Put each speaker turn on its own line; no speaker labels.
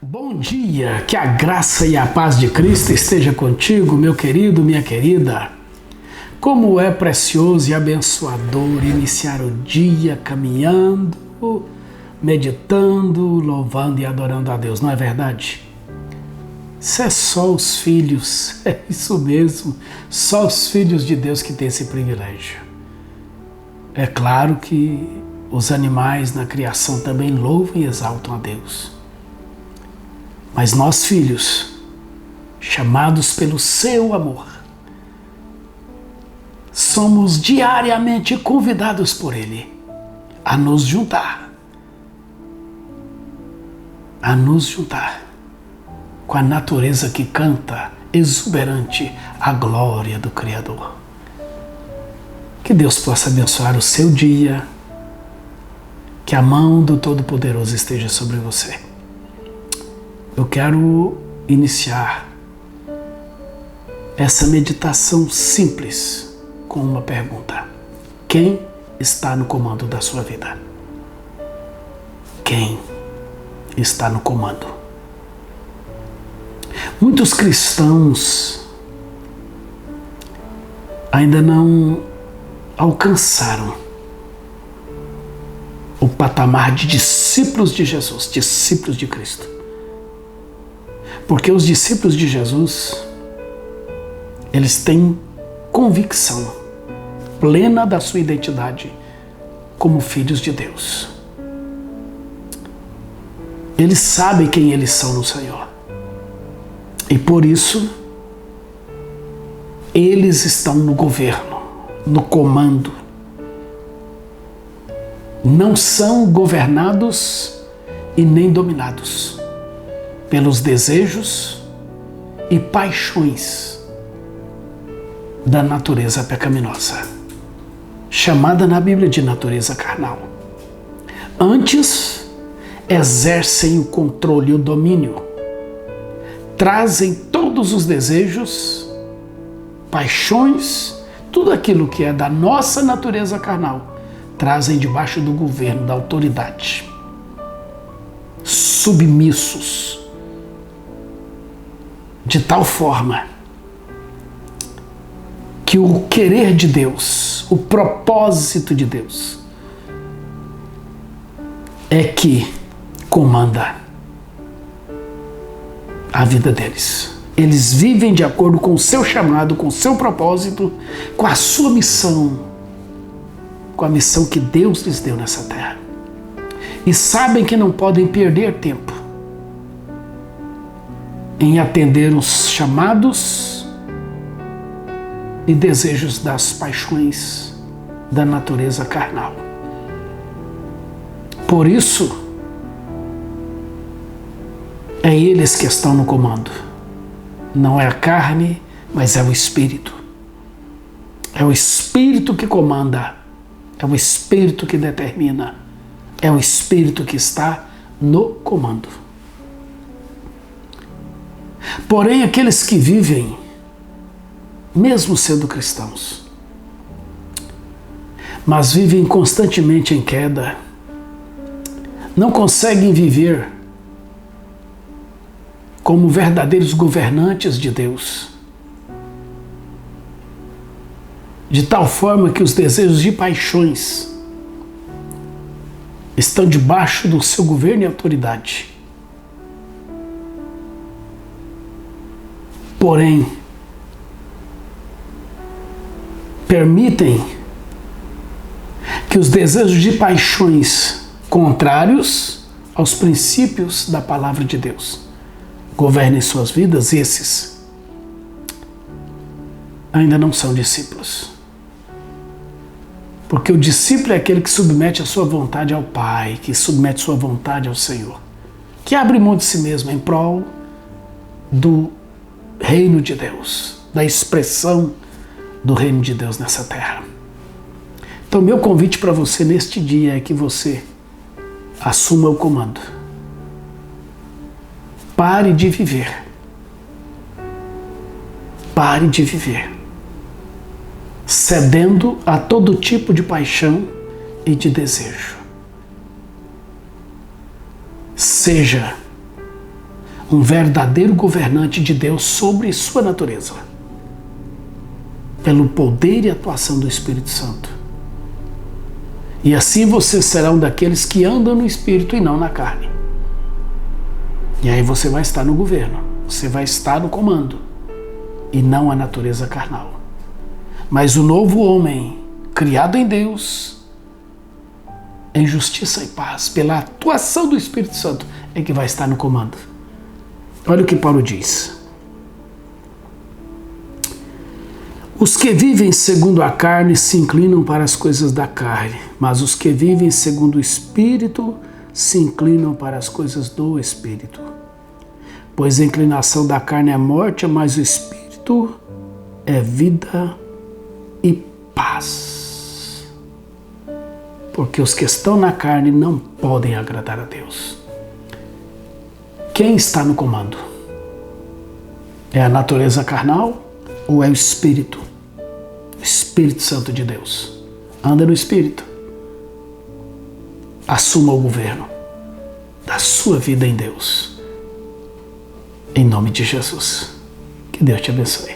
Bom dia, que a graça e a paz de Cristo esteja contigo, meu querido, minha querida. Como é precioso e abençoador iniciar o dia caminhando, meditando, louvando e adorando a Deus, não é verdade? Isso é só os filhos, é isso mesmo, só os filhos de Deus que têm esse privilégio. É claro que os animais na criação também louvam e exaltam a Deus. Mas nós, filhos, chamados pelo seu amor, somos diariamente convidados por Ele a nos juntar com a natureza que canta exuberante a glória do Criador. Que Deus possa abençoar o seu dia, que a mão do Todo-Poderoso esteja sobre você. Eu quero iniciar essa meditação simples com uma pergunta. Quem está no comando da sua vida? Quem está no comando? Muitos cristãos ainda não alcançaram o patamar de discípulos de Jesus, discípulos de Cristo. Porque os discípulos de Jesus, eles têm convicção plena da sua identidade como filhos de Deus. Eles sabem quem eles são no Senhor. E por isso, eles estão no governo, no comando. Não são governados e nem dominados pelos desejos e paixões da natureza pecaminosa, chamada na Bíblia de natureza carnal. Antes, exercem o controle e o domínio, trazem todos os desejos, paixões, tudo aquilo que é da nossa natureza carnal, trazem debaixo do governo, da autoridade, submissos, de tal forma que o querer de Deus, o propósito de Deus, é que comanda a vida deles. Eles vivem de acordo com o seu chamado, com o seu propósito, com a sua missão, com a missão que Deus lhes deu nessa terra. E sabem que não podem perder tempo em atender os chamados e desejos das paixões da natureza carnal. Por isso, é eles que estão no comando. Não é a carne, mas é o Espírito. É o Espírito que comanda, é o Espírito que determina, é o Espírito que está no comando. Porém, aqueles que vivem, mesmo sendo cristãos, mas vivem constantemente em queda, não conseguem viver como verdadeiros governantes de Deus, de tal forma que os desejos e paixões estão debaixo do seu governo e autoridade. Porém, permitem que os desejos de paixões contrários aos princípios da palavra de Deus governem suas vidas. Esses ainda não são discípulos. Porque o discípulo é aquele que submete a sua vontade ao Pai, que submete sua vontade ao Senhor, que abre mão de si mesmo em prol do reino de Deus, da expressão do reino de Deus nessa terra. Então, meu convite para você neste dia é que você assuma o comando. Pare de viver. Pare de viver cedendo a todo tipo de paixão e de desejo. Seja um verdadeiro governante de Deus sobre sua natureza, pelo poder e atuação do Espírito Santo. E assim vocês serão daqueles que andam no Espírito e não na carne. E aí você vai estar no governo, você vai estar no comando, e não a natureza carnal. Mas o novo homem, criado em Deus, em justiça e paz, pela atuação do Espírito Santo, é que vai estar no comando. Olha o que Paulo diz. Os que vivem segundo a carne se inclinam para as coisas da carne, mas os que vivem segundo o Espírito se inclinam para as coisas do Espírito. Pois a inclinação da carne é morte, mas o Espírito é vida e paz. Porque os que estão na carne não podem agradar a Deus. Quem está no comando? É a natureza carnal ou é o Espírito? O Espírito Santo de Deus. Anda no Espírito. Assuma o governo da sua vida em Deus. Em nome de Jesus. Que Deus te abençoe.